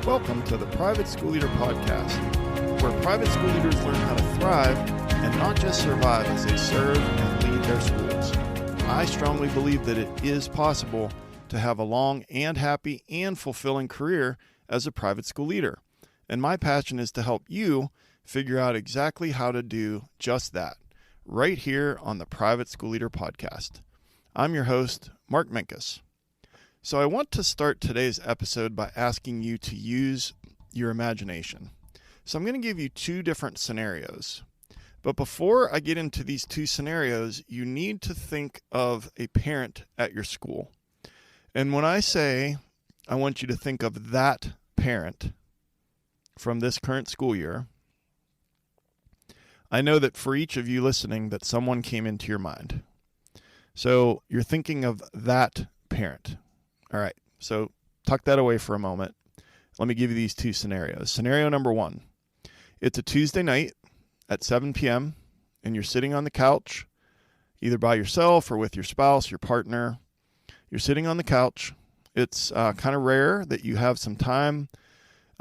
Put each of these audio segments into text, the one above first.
Welcome to the Private School Leader Podcast, where private school leaders learn how to thrive and not just survive as they serve and lead their schools. I strongly believe that it is possible to have a long and happy and fulfilling career as a private school leader. And my passion is to help you figure out exactly how to do just that, right here on the Private School Leader Podcast. I'm your host, Mark Minkus. So I want to start today's episode by asking you to use your imagination. So I'm going to give you two different scenarios. But before I get into these two scenarios, you need to think of a parent at your school. And when I say I want you to think of that parent from this current school year, I know that for each of you listening that someone came into your mind. So you're thinking of that parent. All right, so tuck that away for a moment. Let me give you these two scenarios. Scenario number one, it's a Tuesday night at 7 p.m. and you're sitting on the couch, either by yourself or with your spouse, your partner. You're sitting on the couch. It's kind of rare that you have some time.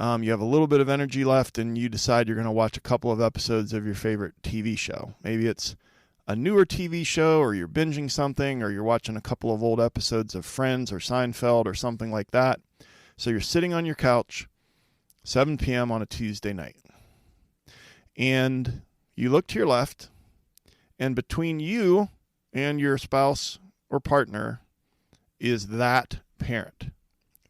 You have a little bit of energy left and you decide you're going to watch a couple of episodes of your favorite TV show. Maybe it's a newer TV show, or you're binging something, or you're watching a couple of old episodes of Friends or Seinfeld or something like that. So you're sitting on your couch, 7 p.m. on a Tuesday night. And you look to your left, and between you and your spouse or partner is that parent.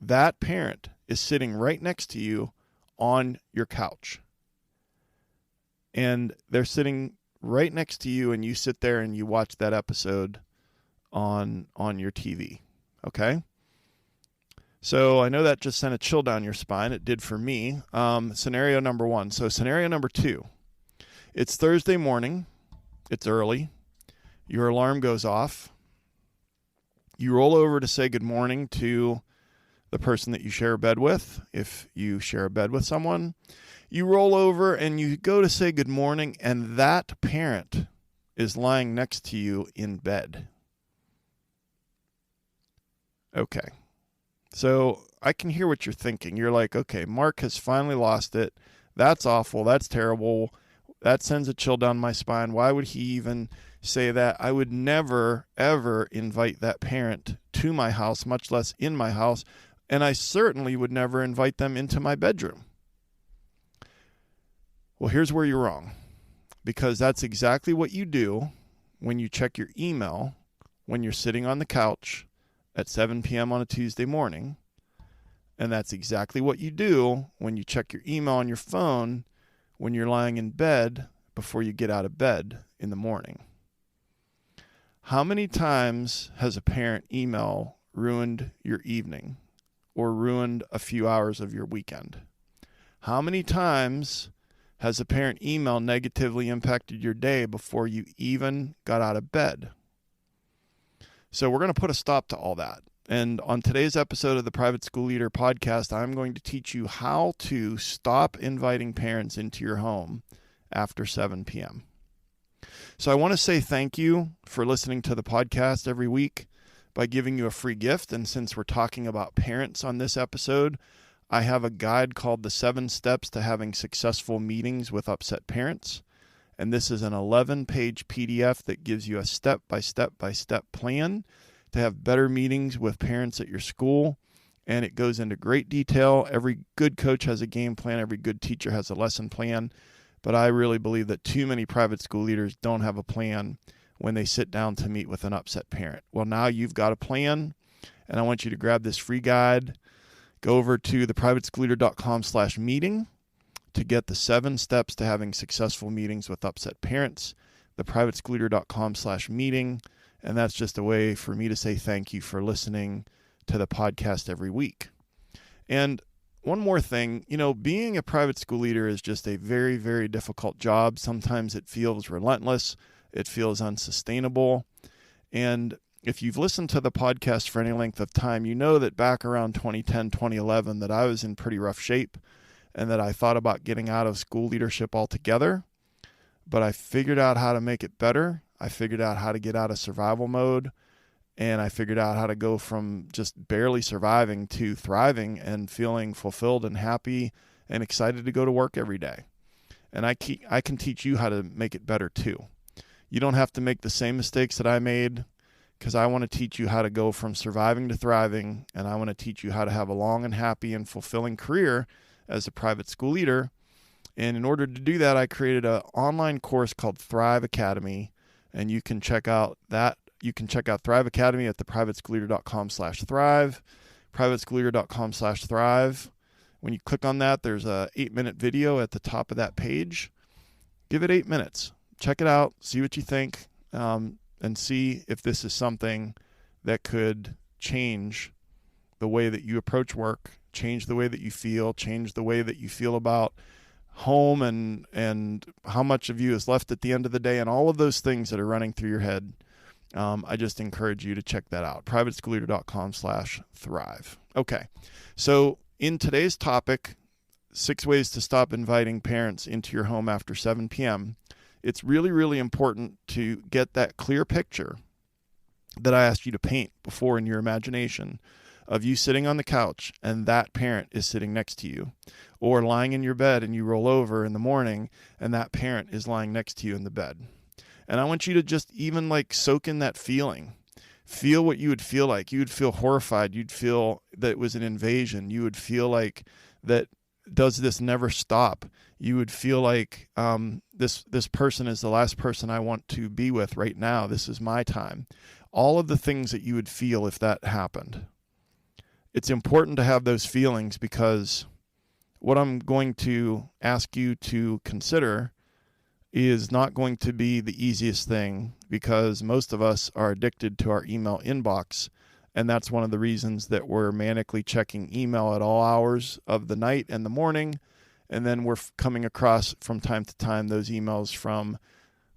That parent is sitting right next to you on your couch. And they're sitting right next to you, and you sit there and you watch that episode on your TV. Okay? So I know that just sent a chill down your spine. It did for me. Scenario number one. So scenario number two. It's Thursday morning. It's early. Your alarm goes off. You roll over to say good morning to the person that you share a bed with, if you share a bed with someone. You roll over and you go to say good morning, and that parent is lying next to you in bed. Okay. So I can hear what you're thinking. You're like, okay, Mark has finally lost it. That's awful. That's terrible. That sends a chill down my spine. Why would he even say that? I would never, ever invite that parent to my house, much less in my house. And I certainly would never invite them into my bedroom. Well, here's where you're wrong, because that's exactly what you do when you check your email when you're sitting on the couch at 7 p.m. on a Tuesday morning. And that's exactly what you do when you check your email on your phone when you're lying in bed before you get out of bed in the morning. How many times has a parent email ruined your evening or ruined a few hours of your weekend? How many times has a parent email negatively impacted your day before you even got out of bed? So we're going to put a stop to all that. And on today's episode of the Private School Leader Podcast, I'm going to teach you how to stop inviting parents into your home after 7 p.m. So I want to say thank you for listening to the podcast every week by giving you a free gift. And since we're talking about parents on this episode, I have a guide called The 7 Steps to Having Successful Meetings with Upset Parents. And this is an 11-page PDF that gives you a step-by-step plan to have better meetings with parents at your school. And it goes into great detail. Every good coach has a game plan. Every good teacher has a lesson plan. But I really believe that too many private school leaders don't have a plan when they sit down to meet with an upset parent. Well, now you've got a plan, and I want you to grab this free guide. Go over to theprivateschooleader.com/meeting to get the 7 steps to having successful meetings with upset parents, theprivateschooleader.com/meeting. And that's just a way for me to say thank you for listening to the podcast every week. And one more thing, being a private school leader is just a very, very difficult job. Sometimes it feels relentless. It feels unsustainable. And if you've listened to the podcast for any length of time, you know that back around 2010, 2011, that I was in pretty rough shape and that I thought about getting out of school leadership altogether. But I figured out how to make it better. I figured out how to get out of survival mode. And I figured out how to go from just barely surviving to thriving and feeling fulfilled and happy and excited to go to work every day. And I can teach you how to make it better too. You don't have to make the same mistakes that I made, because I want to teach you how to go from surviving to thriving, and I want to teach you how to have a long and happy and fulfilling career as a private school leader. And in order to do that, I created an online course called Thrive Academy, and you can check out that. You can check out Thrive Academy at theprivateschoolleader.com/thrive, privateschoolleader.com/thrive. When you click on that, there's a 8-minute video at the top of that page. Give it 8 minutes. Check it out. See what you think. And see if this is something that could change the way that you approach work, change the way that you feel, change the way that you feel about home and how much of you is left at the end of the day, and all of those things that are running through your head. I just encourage you to check that out. privateschoolleader.com/thrive. Okay. So in today's topic, 6 ways to stop inviting parents into your home after 7 p.m., it's really, really important to get that clear picture that I asked you to paint before in your imagination of you sitting on the couch and that parent is sitting next to you, or lying in your bed and you roll over in the morning and that parent is lying next to you in the bed. And I want you to just even soak in that feeling. Feel what you would feel like. You would feel horrified. You'd feel that it was an invasion. You would feel like that, does this never stop? You would feel like this person is the last person I want to be with right now. This is my time. All of the things that you would feel if that happened. It's important to have those feelings, because what I'm going to ask you to consider is not going to be the easiest thing, because most of us are addicted to our email inbox. And that's one of the reasons that we're manically checking email at all hours of the night and the morning. And then we're coming across from time to time those emails from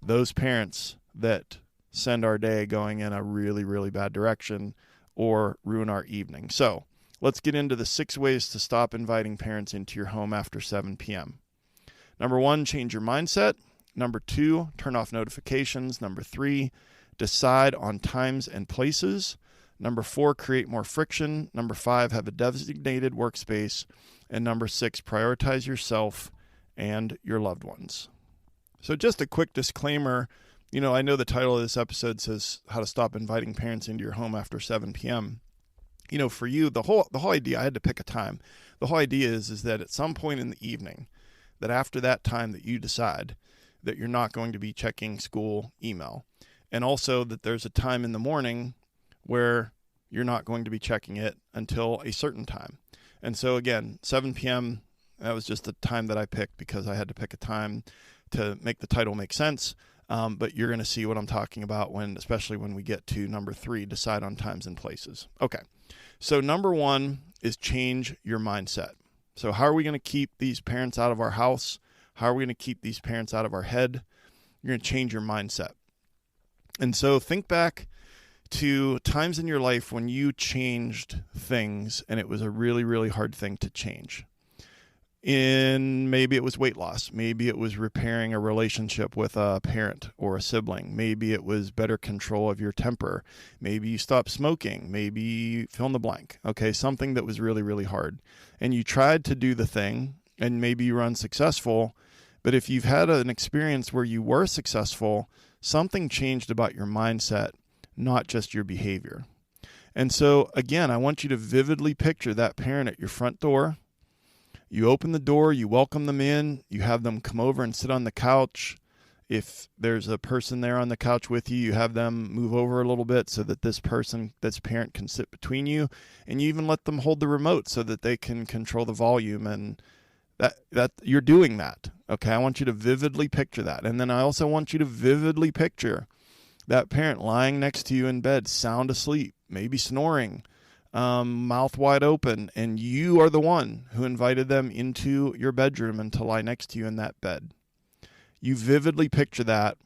those parents that send our day going in a really, really bad direction or ruin our evening. So let's get into the 6 ways to stop inviting parents into your home after 7 p.m. Number 1, change your mindset. Number 2, turn off notifications. Number 3, decide on times and places. Number 4, create more friction. Number 5, have a designated workspace. And number 6, prioritize yourself and your loved ones. So just a quick disclaimer. I know the title of this episode says how to stop inviting parents into your home after 7 p.m. For you, the whole idea, I had to pick a time. The whole idea is that at some point in the evening, that after that time that you decide that you're not going to be checking school email, and also that there's a time in the morning where you're not going to be checking it until a certain time. And so again, 7 p.m., that was just the time that I picked because I had to pick a time to make the title make sense. But you're going to see what I'm talking about especially when we get to number 3, decide on times and places. Okay. So number 1 is change your mindset. So how are we going to keep these parents out of our house? How are we going to keep these parents out of our head? You're going to change your mindset. And so think back to times in your life when you changed things and it was a really, really hard thing to change. Maybe it was weight loss. Maybe it was repairing a relationship with a parent or a sibling. Maybe it was better control of your temper. Maybe you stopped smoking. Maybe fill in the blank. Okay, something that was really, really hard. And you tried to do the thing and maybe you were unsuccessful. But if you've had an experience where you were successful, something changed about your mindset, not just your behavior. And so, again, I want you to vividly picture that parent at your front door. You open the door, you welcome them in, you have them come over and sit on the couch. If there's a person there on the couch with you, you have them move over a little bit so that this parent can sit between you. And you even let them hold the remote so that they can control the volume, and that you're doing that. Okay, I want you to vividly picture that. And then I also want you to vividly picture that parent lying next to you in bed, sound asleep, maybe snoring, mouth wide open, and you are the one who invited them into your bedroom and to lie next to you in that bed. You vividly picture that,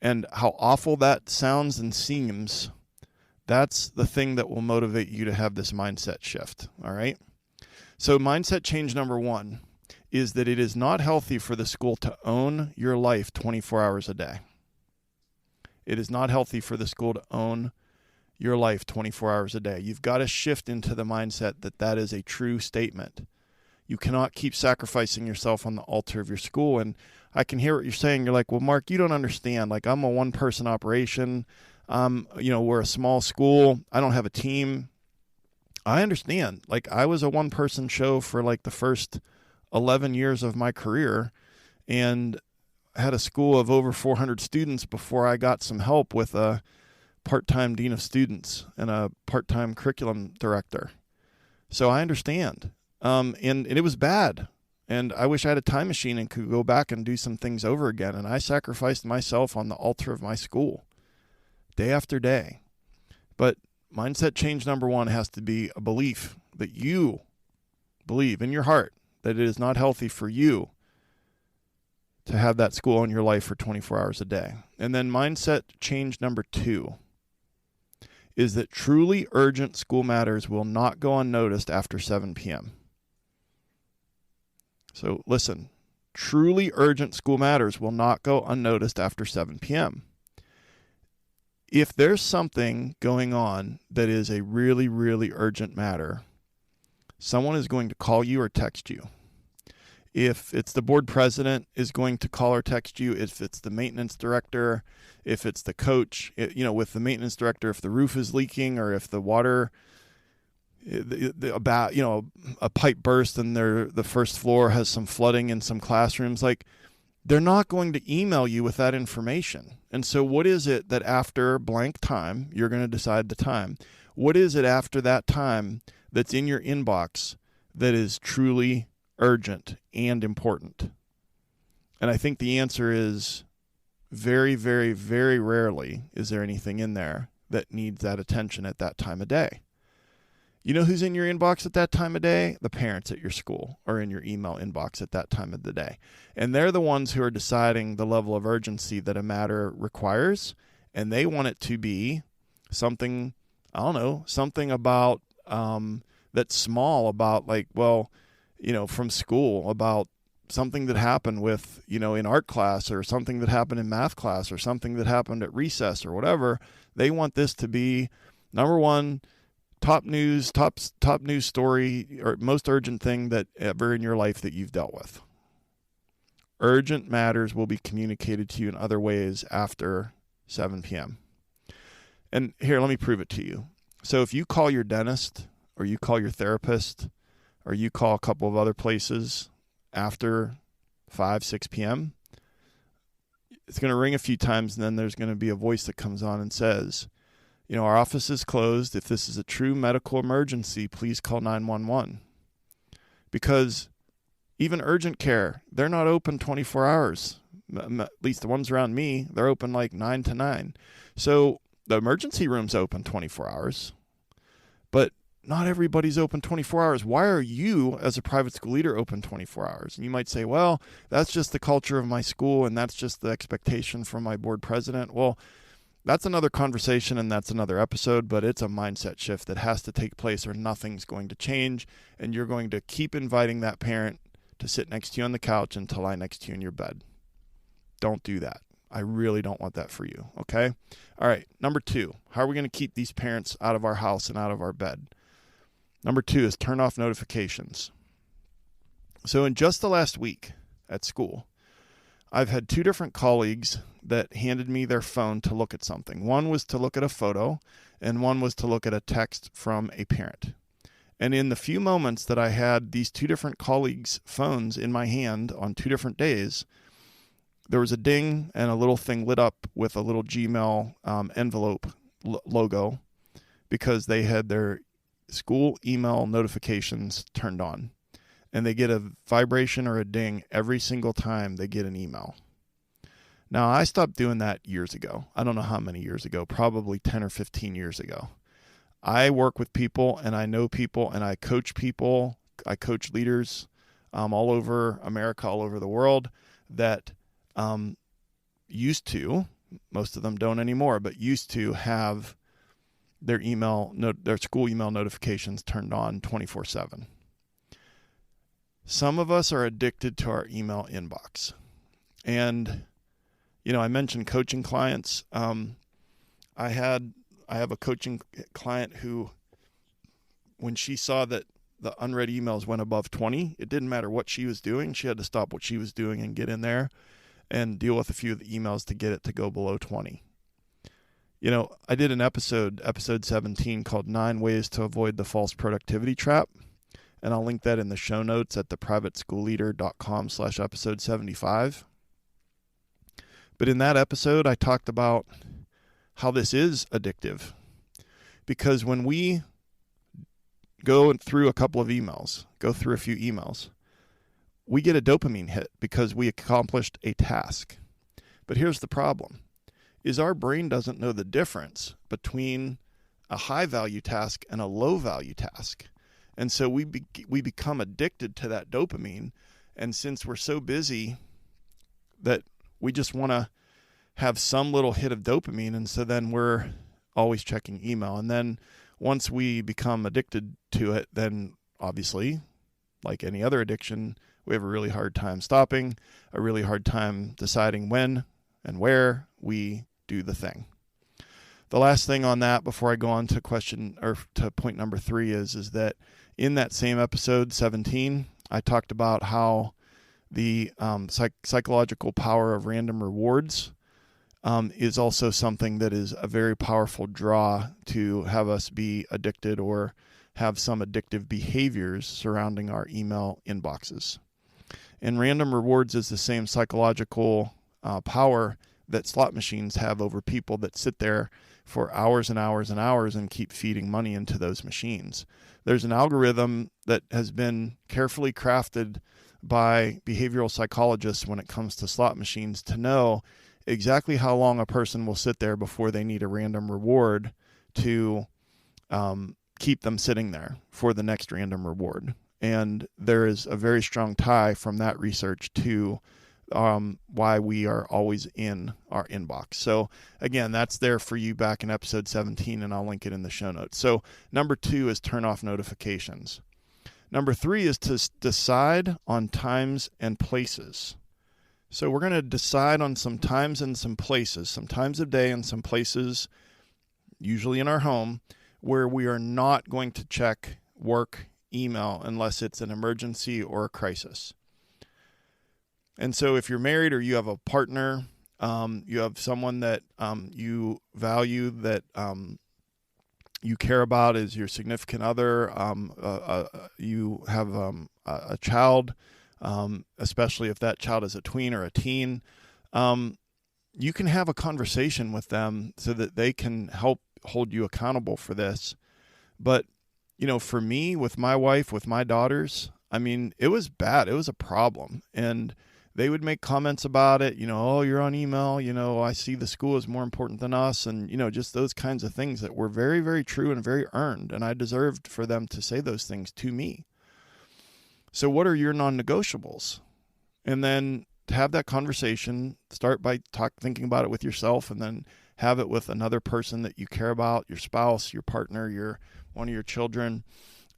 and how awful that sounds and seems. That's the thing that will motivate you to have this mindset shift, all right? So mindset change number 1 is that it is not healthy for the school to own your life 24 hours a day. It is not healthy for the school to own your life 24 hours a day. You've got to shift into the mindset that that is a true statement. You cannot keep sacrificing yourself on the altar of your school. And I can hear what you're saying. You're like, well, Mark, you don't understand. Like, I'm a one-person operation. We're a small school. I don't have a team. I understand. Like, I was a one-person show for like the first 11 years of my career, and had a school of over 400 students before I got some help with a part-time dean of students and a part-time curriculum director. So I understand. And it was bad. And I wish I had a time machine and could go back and do some things over again. And I sacrificed myself on the altar of my school day after day. But mindset change number one has to be a belief that you believe in your heart that it is not healthy for you to have that school in your life for 24 hours a day. And then mindset change number two is that truly urgent school matters will not go unnoticed after 7 p.m. So listen, truly urgent school matters will not go unnoticed after 7 p.m. If there's something going on that is a really, really urgent matter, someone is going to call you or text you. If it's the board president is going to call or text you, if it's the maintenance director, if it's the coach, with the maintenance director, if the roof is leaking or if the water, a pipe burst and the first floor has some flooding in some classrooms, like, they're not going to email you with that information. And so what is it that after blank time, you're going to decide the time? What is it after that time that's in your inbox that is truly urgent and important? And I think the answer is very, very, very rarely is there anything in there that needs that attention at that time of day. You know who's in your inbox at that time of day? The parents at your school are in your email inbox at that time of the day. And they're the ones who are deciding the level of urgency that a matter requires. And they want it to be something, something about that's small about from school, about something that happened with, in art class, or something that happened in math class, or something that happened at recess or whatever. They want this to be number one, top news story, or most urgent thing that ever in your life that you've dealt with. Urgent matters will be communicated to you in other ways after 7 p.m. And here, let me prove it to you. So if you call your dentist, or you call your therapist, or you call a couple of other places after 5, 6 p.m., it's going to ring a few times, and then there's going to be a voice that comes on and says, our office is closed. If this is a true medical emergency, please call 911. Because even urgent care, they're not open 24 hours. At least the ones around me, they're open like 9 to 9. So the emergency room's open 24 hours. But not everybody's open 24 hours. Why are you, as a private school leader, open 24 hours? And you might say, well, that's just the culture of my school, and that's just the expectation from my board president. Well, that's another conversation, and that's another episode, but it's a mindset shift that has to take place, or nothing's going to change, and you're going to keep inviting that parent to sit next to you on the couch and to lie next to you in your bed. Don't do that. I really don't want that for you, okay? All right, number 2, how are we going to keep these parents out of our house and out of our bed? Number 2 is turn off notifications. So in just the last week at school, I've had 2 different colleagues that handed me their phone to look at something. One was to look at a photo, and one was to look at a text from a parent. And in the few moments that I had these 2 different colleagues' phones in my hand on 2 different days, there was a ding and a little thing lit up with a little Gmail envelope logo, because they had their school email notifications turned on. And they get a vibration or a ding every single time they get an email. Now, I stopped doing that years ago. I don't know how many years ago, probably 10 or 15 years ago. I work with people, and I know people, and I coach people. I coach leaders all over America, all over the world, that used to, most of them don't anymore, but used to have their school email notifications turned on 24/7. Some of us are addicted to our email inbox. And, I mentioned coaching clients. I had I have a coaching client who, when she saw that the unread emails went above 20, it didn't matter what she was doing. She had to stop what she was doing and get in there and deal with a few of the emails to get it to go below 20. I did an episode 17, called 9 Ways to Avoid the False Productivity Trap. And I'll link that in the show notes at theprivateschoolleader.com/episode 75. But in that episode, I talked about how this is addictive. Because when we go through a few emails, we get a dopamine hit because we accomplished a task. But here's the problem, is our brain doesn't know the difference between a high-value task and a low-value task. And so we become addicted to that dopamine. And since we're so busy that we just want to have some little hit of dopamine, and so then we're always checking email. And then once we become addicted to it, then obviously, like any other addiction, we have a really hard time stopping, a really hard time deciding when and where we do the thing. The last thing on that before I go on to point number 3 is that in that same episode 17, I talked about how the psychological power of random rewards is also something that is a very powerful draw to have us be addicted or have some addictive behaviors surrounding our email inboxes. And random rewards is the same psychological power that slot machines have over people that sit there for hours and hours and hours and keep feeding money into those machines. There's an algorithm that has been carefully crafted by behavioral psychologists when it comes to slot machines to know exactly how long a person will sit there before they need a random reward to keep them sitting there for the next random reward. And there is a very strong tie from that research to why we are always in our inbox. So again, that's there for you back in episode 17, and I'll link it in the show notes. So number 2 is turn off notifications. Number 3 is to decide on times and places. So we're going to decide on some times and some places, some times of day and some places, usually in our home, where we are not going to check work email unless it's an emergency or a crisis. And so if you're married or you have a partner, you have someone that you value, that you care about as your significant other, you have a child, especially if that child is a tween or a teen, you can have a conversation with them so that they can help hold you accountable for this. But, for me, with my wife, with my daughters, it was bad. It was a problem. And they would make comments about it, oh, you're on email, I see the school is more important than us. And, just those kinds of things that were very, very true and very earned. And I deserved for them to say those things to me. So what are your non-negotiables? And then to have that conversation, start by thinking about it with yourself, and then have it with another person that you care about, your spouse, your partner, one of your children,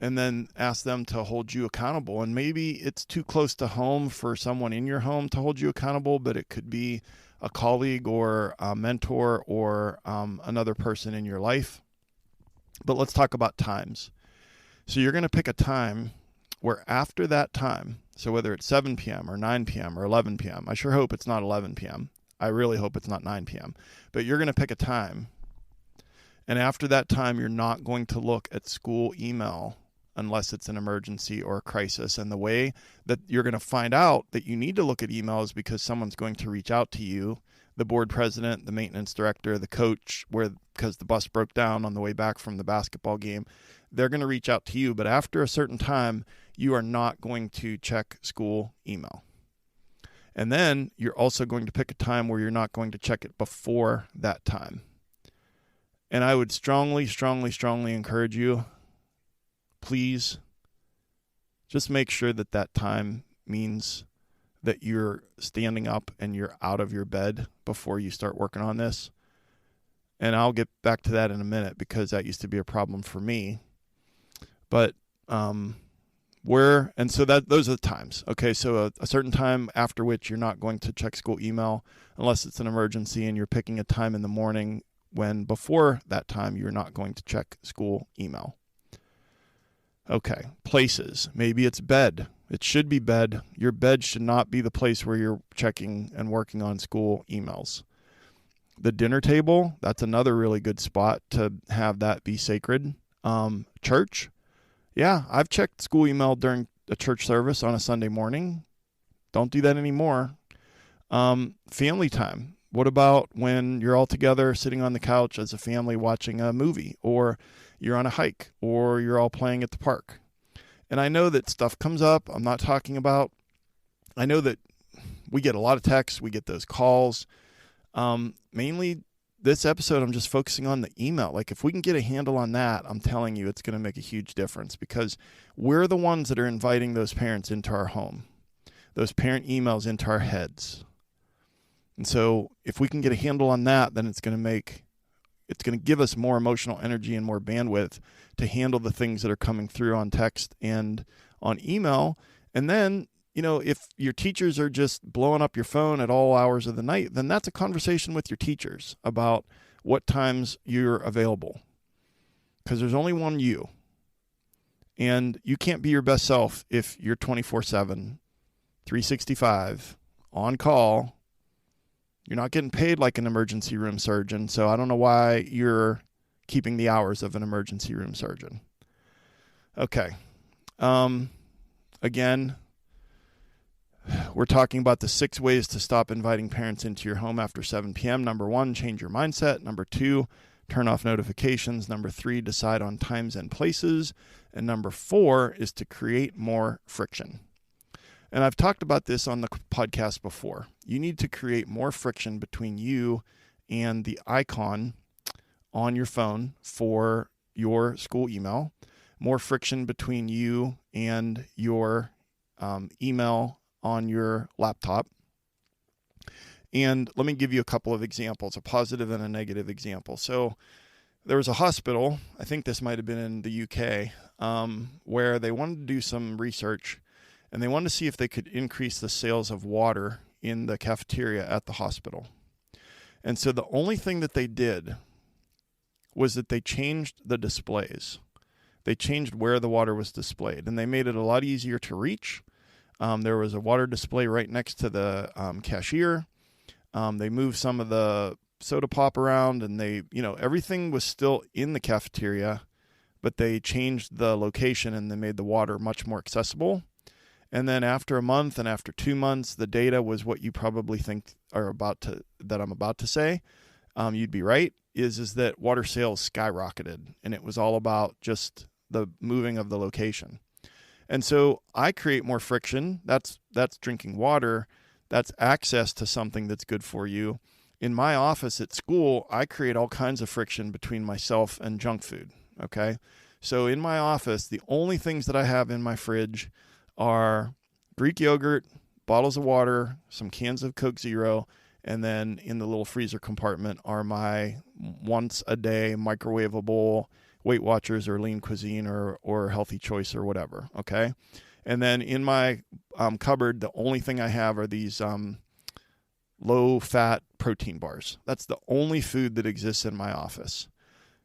and then ask them to hold you accountable. And maybe it's too close to home for someone in your home to hold you accountable, but it could be a colleague or a mentor or another person in your life. But let's talk about times. So you're going to pick a time where after that time, so whether it's 7 p.m. or 9 p.m. or 11 p.m., I sure hope it's not 11 p.m. I really hope it's not 9 p.m. But you're going to pick a time. And after that time, you're not going to look at school email unless it's an emergency or a crisis. And the way that you're going to find out that you need to look at email is because someone's going to reach out to you, the board president, the maintenance director, the coach, because the bus broke down on the way back from the basketball game. They're going to reach out to you. But after a certain time, you are not going to check school email. And then you're also going to pick a time where you're not going to check it before that time. And I would strongly, strongly, strongly encourage you, please just make sure that that time means that you're standing up and you're out of your bed before you start working on this. And I'll get back to that in a minute because that used to be a problem for me. But those are the times. Okay, so a certain time after which you're not going to check school email unless it's an emergency, and you're picking a time in the morning when before that time you're not going to check school email. Okay, places. Maybe it's bed. It should be bed. Your bed should not be the place where you're checking and working on school emails. The dinner table, that's another really good spot to have that be sacred. Church. Yeah, I've checked school email during a church service on a Sunday morning. Don't do that anymore. Family time. What about when you're all together sitting on the couch as a family watching a movie, or you're on a hike, or you're all playing at the park? And I know that stuff comes up. I'm not talking about, I know that we get a lot of texts. We get those calls. Mainly this episode, I'm just focusing on the email. Like if we can get a handle on that, I'm telling you, it's going to make a huge difference, because we're the ones that are inviting those parents into our home, those parent emails into our heads. And so if we can get a handle on that, then it's going to give us more emotional energy and more bandwidth to handle the things that are coming through on text and on email. And then, if your teachers are just blowing up your phone at all hours of the night, then that's a conversation with your teachers about what times you're available. Because there's only one you. And you can't be your best self if you're 24/7, 365, on call. You're not getting paid like an emergency room surgeon, so I don't know why you're keeping the hours of an emergency room surgeon. Okay. Again, we're talking about the 6 ways to stop inviting parents into your home after 7 p.m. Number 1, change your mindset. Number 2, turn off notifications. Number 3, decide on times and places. And number 4 is to create more friction. And I've talked about this on the podcast before. You need to create more friction between you and the icon on your phone for your school email, more friction between you and your email on your laptop. And let me give you a couple of examples, a positive and a negative example. So there was a hospital, I think this might have been in the UK, where they wanted to do some research, and they wanted to see if they could increase the sales of water in the cafeteria at the hospital. And so the only thing that they did was that they changed the displays. They changed where the water was displayed, and they made it a lot easier to reach. There was a water display right next to the cashier. They moved some of the soda pop around, and everything was still in the cafeteria, but they changed the location and they made the water much more accessible. And then after a month and after 2 months, the data was what you probably think that I'm about to say. You'd be right, is that water sales skyrocketed, and it was all about just the moving of the location. And so I create more friction. That's drinking water. That's access to something that's good for you. In my office at school, I create all kinds of friction between myself and junk food. Okay. So in my office, the only things that I have in my fridge are Greek yogurt, bottles of water, some cans of Coke Zero, and then in the little freezer compartment are my once a day microwavable Weight Watchers or Lean Cuisine or Healthy Choice or whatever. Okay. And then in my cupboard, the only thing I have are these low fat protein bars. That's the only food that exists in my office,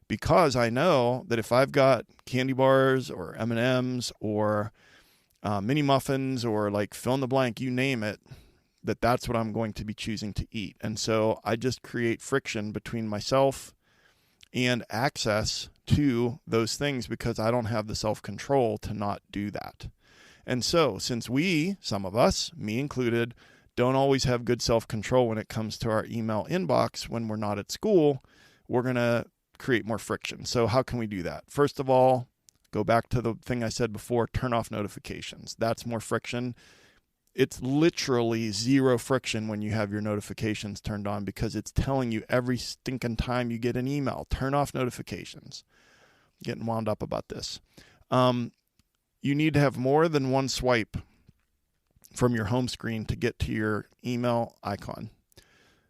because I know that if I've got candy bars or M&Ms or mini muffins or like fill in the blank, you name it, that's what I'm going to be choosing to eat. And so I just create friction between myself and access to those things, because I don't have the self-control to not do that. And so since some of us, me included, don't always have good self-control when it comes to our email inbox when we're not at school, we're going to create more friction. So how can we do that? First of all, go back to the thing I said before, turn off notifications. That's more friction. It's literally zero friction when you have your notifications turned on, because it's telling you every stinking time you get an email, turn off notifications. Getting wound up about this. You need to have more than one swipe from your home screen to get to your email icon.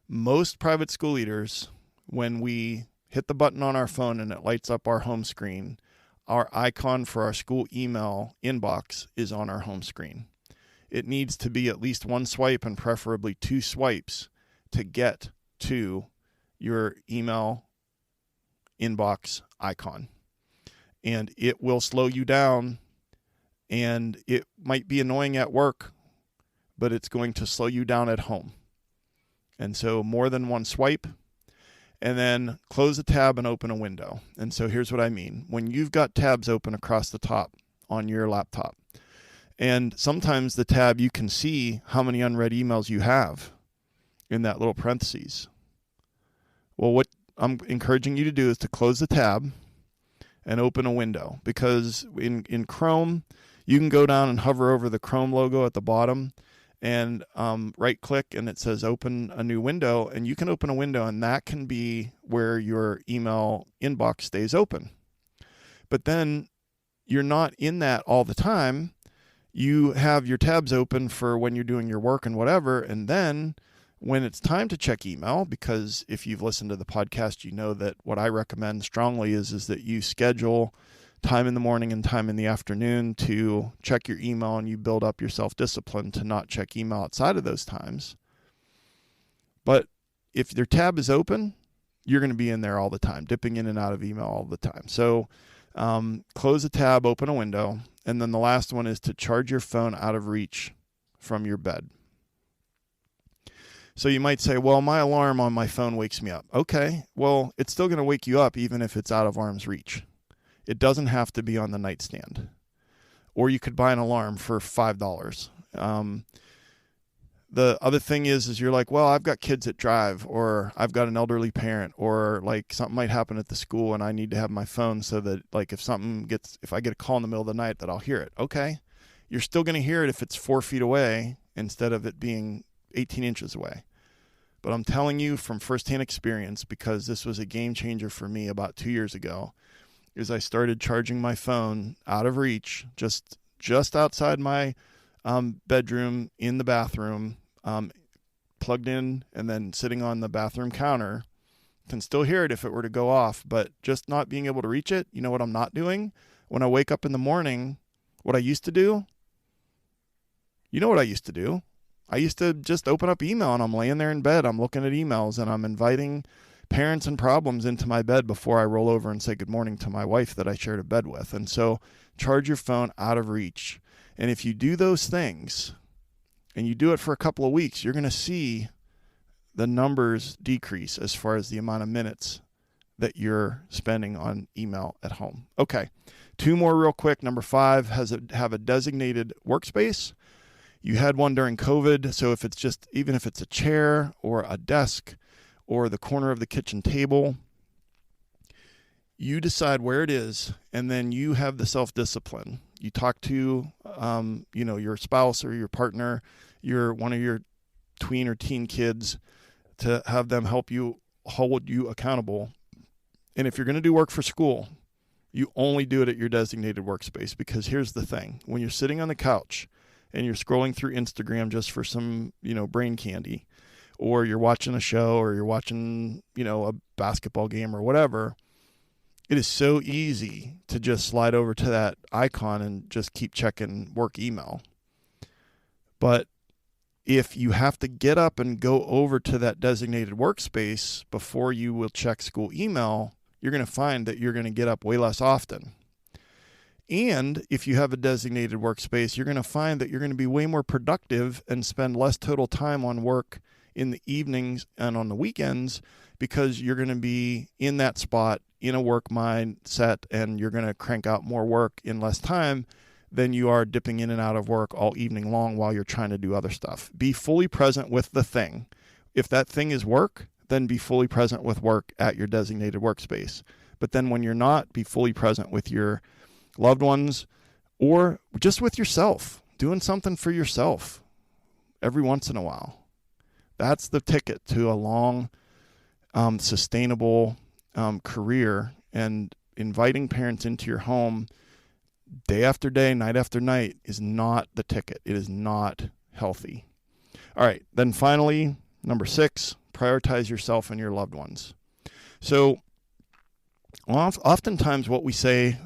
Most private school leaders, when we hit the button on our phone and it lights up our home screen, our icon for our school email inbox is on our home screen. It needs to be at least one swipe and preferably 2 swipes to get to your email inbox icon. And it will slow you down, and it might be annoying at work, but it's going to slow you down at home. And so more than one swipe, and then close a tab and open a window. And so here's what I mean. When you've got tabs open across the top on your laptop, and sometimes the tab, you can see how many unread emails you have in that little parentheses. Well, what I'm encouraging you to do is to close the tab and open a window, because in Chrome, you can go down and hover over the Chrome logo at the bottom and right click, and it says open a new window, and you can open a window, and that can be where your email inbox stays open. But then you're not in that all the time. You have your tabs open for when you're doing your work and whatever, and then when it's time to check email, because if you've listened to the podcast, you know that what I recommend strongly is that you schedule time in the morning and time in the afternoon to check your email, and you build up your self-discipline to not check email outside of those times. But if your tab is open, you're going to be in there all the time, dipping in and out of email all the time. So close a tab, open a window, and then the last one is to charge your phone out of reach from your bed. So you might say, well, my alarm on my phone wakes me up. Okay, well, it's still going to wake you up even if it's out of arm's reach. It doesn't have to be on the nightstand. Or you could buy an alarm for $5. The other thing is you're like, well, I've got kids that drive, or I've got an elderly parent, or like something might happen at the school and I need to have my phone so that like if I get a call in the middle of the night that I'll hear it. Okay, you're still going to hear it if it's 4 feet away instead of it being 18 inches away. But I'm telling you from firsthand experience, because this was a game changer for me about 2 years ago, is I started charging my phone out of reach, just outside my bedroom, in the bathroom, plugged in, and then sitting on the bathroom counter. Can still hear it if it were to go off, but just not being able to reach it. You know what I'm not doing? When I wake up in the morning, what I used to do? You know what I used to do? I used to just open up email, and I'm laying there in bed. I'm looking at emails, and I'm inviting parents and problems into my bed before I roll over and say good morning to my wife that I shared a bed with. And so charge your phone out of reach. And if you do those things and you do it for a couple of weeks, you're going to see the numbers decrease as far as the amount of minutes that you're spending on email at home. Okay, 2 more real quick. Number 5, have a designated workspace. You had one during COVID, so if it's just, even if it's a chair or a desk or the corner of the kitchen table, you decide where it is, and then you have the self-discipline. You talk to, your spouse or your partner, one of your tween or teen kids, to have them hold you accountable. And if you're going to do work for school, you only do it at your designated workspace, because here's the thing. When you're sitting on the couch and you're scrolling through Instagram just for some, brain candy, or you're watching a show, or you're watching, a basketball game or whatever, it is so easy to just slide over to that icon and just keep checking work email. But if you have to get up and go over to that designated workspace before you will check school email, you're going to find that you're going to get up way less often. And if you have a designated workspace, you're going to find that you're going to be way more productive and spend less total time on work in the evenings and on the weekends, because you're going to be in that spot in a work mindset, and you're going to crank out more work in less time than you are dipping in and out of work all evening long while you're trying to do other stuff. Be fully present with the thing. If that thing is work, then be fully present with work at your designated workspace. But then when you're not, be fully present with your loved ones, or just with yourself, doing something for yourself every once in a while. That's the ticket to a long, sustainable career. And inviting parents into your home day after day, night after night, is not the ticket. It is not healthy. All right. Then finally, number 6, prioritize yourself and your loved ones. So oftentimes what we say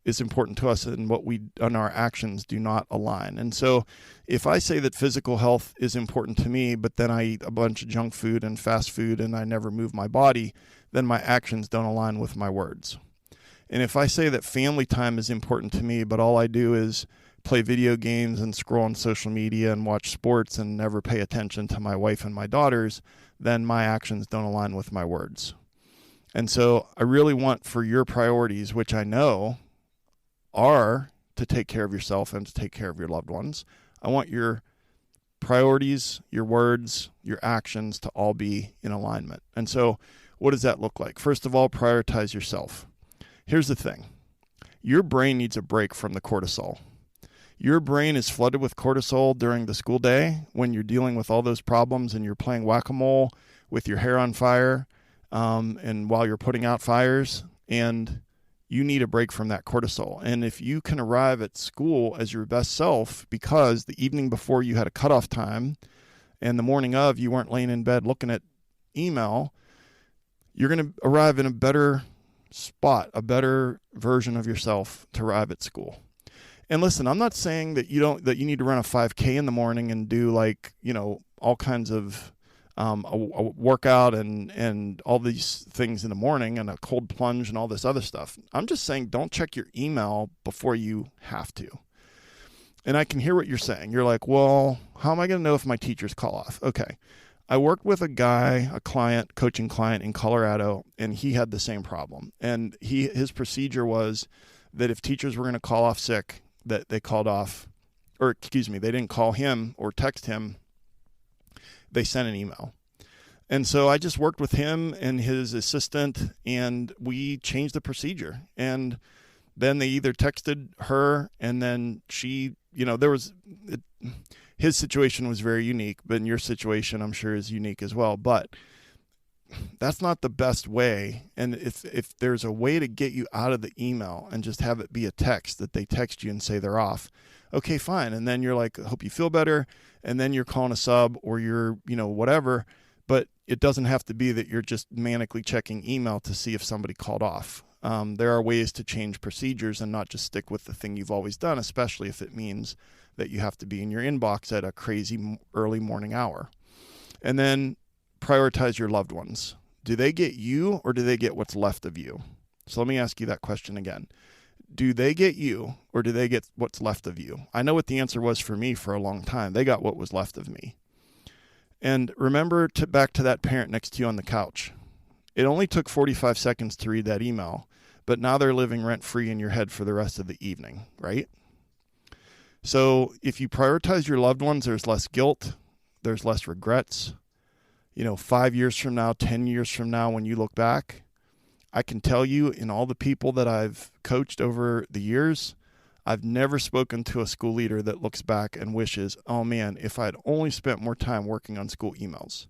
is important to us and what we and our actions do not align. And so if I say that physical health is important to me, but then I eat a bunch of junk food and fast food and I never move my body, then my actions don't align with my words. And if I say that family time is important to me, but all I do is play video games and scroll on social media and watch sports and never pay attention to my wife and my daughters, then my actions don't align with my words. And so I really want for your priorities, which I know are to take care of yourself and to take care of your loved ones, I want your priorities, your words, your actions to all be in alignment. And so what does that look like? First of all, prioritize yourself. Here's the thing. Your brain needs a break from the cortisol. Your brain is flooded with cortisol during the school day when you're dealing with all those problems and you're playing whack-a-mole with your hair on fire and while you're putting out fires, and you need a break from that cortisol. And if you can arrive at school as your best self because the evening before you had a cutoff time and the morning of you weren't laying in bed looking at email, you're going to arrive in a better spot, a better version of yourself to arrive at school. And listen, I'm not saying that you need to run a 5K in the morning and do all kinds of a workout and all these things in the morning and a cold plunge and all this other stuff. I'm just saying don't check your email before you have to. And I can hear what you're saying. You're like, well, how am I going to know if my teachers call off? Okay. I worked with a coaching client in Colorado, and he had the same problem. And his procedure was that if teachers were going to call off sick, that they called off, they didn't call him or text him. They sent an email. And so I just worked with him and his assistant, and we changed the procedure. And then they either texted her, and then she, his situation was very unique, but in your situation, I'm sure is unique as well. But that's not the best way. And if there's a way to get you out of the email and just have it be a text that they text you and say they're off, okay, fine. And then you're like, I hope you feel better. And then you're calling a sub or you're, whatever. But it doesn't have to be that you're just manically checking email to see if somebody called off. There are ways to change procedures and not just stick with the thing you've always done, especially if it means that you have to be in your inbox at a crazy early morning hour. And then prioritize your loved ones. Do they get you or do they get what's left of you? So let me ask you that question again. Do they get you or do they get what's left of you? I know what the answer was for me for a long time. They got what was left of me. And remember back to that parent next to you on the couch. It only took 45 seconds to read that email, but now they're living rent-free in your head for the rest of the evening, right? So if you prioritize your loved ones, there's less guilt, there's less regrets. 5 years from now, 10 years from now, when you look back, I can tell you in all the people that I've coached over the years, I've never spoken to a school leader that looks back and wishes, oh man, if I'd only spent more time working on school emails.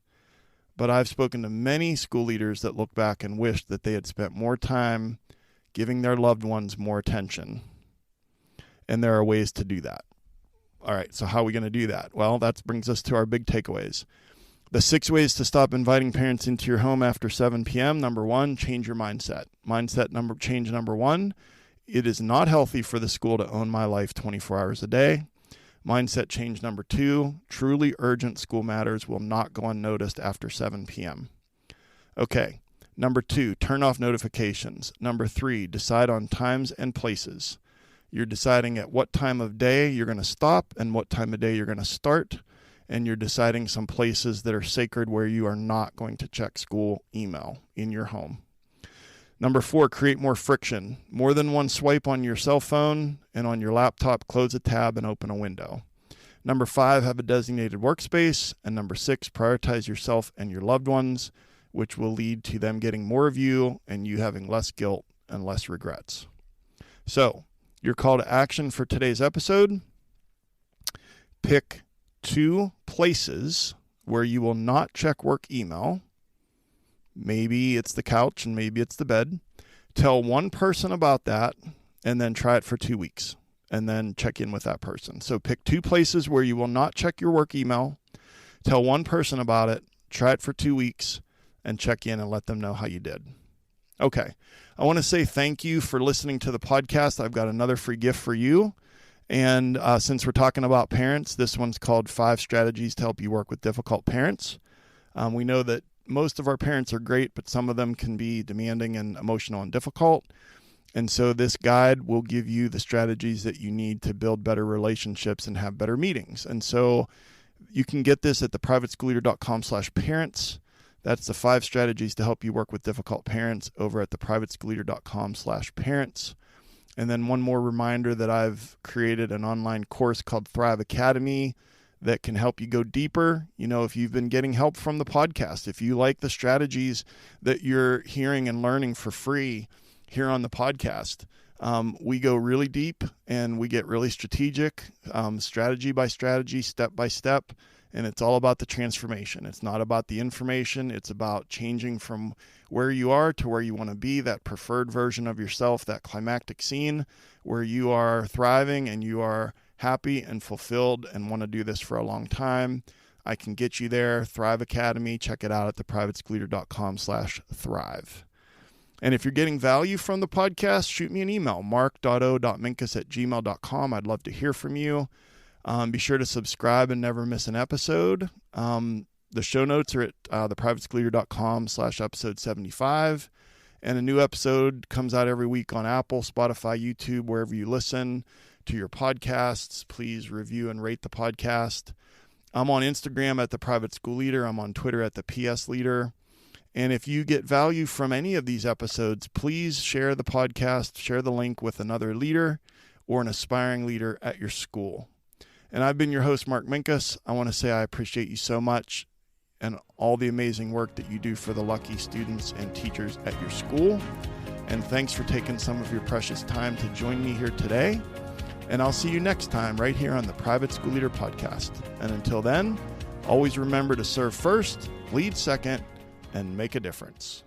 But I've spoken to many school leaders that look back and wish that they had spent more time giving their loved ones more attention. And there are ways to do that. All right, so how are we going to do that? Well, that brings us to our big takeaways. The 6 ways to stop inviting parents into your home after 7 p.m. Number 1, change your mindset. Change number 1, it is not healthy for the school to own my life 24 hours a day. Mindset change number 2, truly urgent school matters will not go unnoticed after 7 p.m. Okay, number 2, turn off notifications. Number 3, decide on times and places. You're deciding at what time of day you're going to stop and what time of day you're going to start. And you're deciding some places that are sacred where you are not going to check school email in your home. Number 4, create more friction. More than one swipe on your cell phone and on your laptop, close a tab and open a window. Number 5, have a designated workspace. And number 6, prioritize yourself and your loved ones, which will lead to them getting more of you and you having less guilt and less regrets. So, your call to action for today's episode, pick 2 places where you will not check work email. Maybe it's the couch and maybe it's the bed. Tell one person about that and then try it for 2 weeks and then check in with that person. So pick 2 places where you will not check your work email. Tell one person about it, try it for 2 weeks and check in and let them know how you did. Okay. I want to say thank you for listening to the podcast. I've got another free gift for you. And since we're talking about parents, this one's called 5 Strategies to Help You Work with Difficult Parents. We know that most of our parents are great, but some of them can be demanding and emotional and difficult. And so this guide will give you the strategies that you need to build better relationships and have better meetings. And so you can get this at theprivateschoolleader.com/parents. That's the 5 strategies to help you work with difficult parents over at theprivateschoolleader.com/parents. And then one more reminder that I've created an online course called Thrive Academy that can help you go deeper. You know, if you've been getting help from the podcast, if you like the strategies that you're hearing and learning for free here on the podcast, we go really deep and we get really strategic, strategy by strategy, step by step. And it's all about the transformation. It's not about the information. It's about changing from where you are to where you want to be, that preferred version of yourself, that climactic scene where you are thriving and you are happy and fulfilled and want to do this for a long time. I can get you there. Thrive Academy. Check it out at theprivateschoolleader.com/thrive. And if you're getting value from the podcast, shoot me an email, mark.o.minkus@gmail.com. I'd love to hear from you. Be sure to subscribe and never miss an episode. The show notes are at theprivateschoolleader.com/episode 75. And a new episode comes out every week on Apple, Spotify, YouTube, wherever you listen to your podcasts. Please review and rate the podcast. I'm on Instagram at The Private School Leader. I'm on Twitter at The PS Leader. And if you get value from any of these episodes, please share the podcast, share the link with another leader or an aspiring leader at your school. And I've been your host, Mark Minkus. I want to say I appreciate you so much and all the amazing work that you do for the lucky students and teachers at your school. And thanks for taking some of your precious time to join me here today. And I'll see you next time right here on the Private School Leader Podcast. And until then, always remember to serve first, lead second, and make a difference.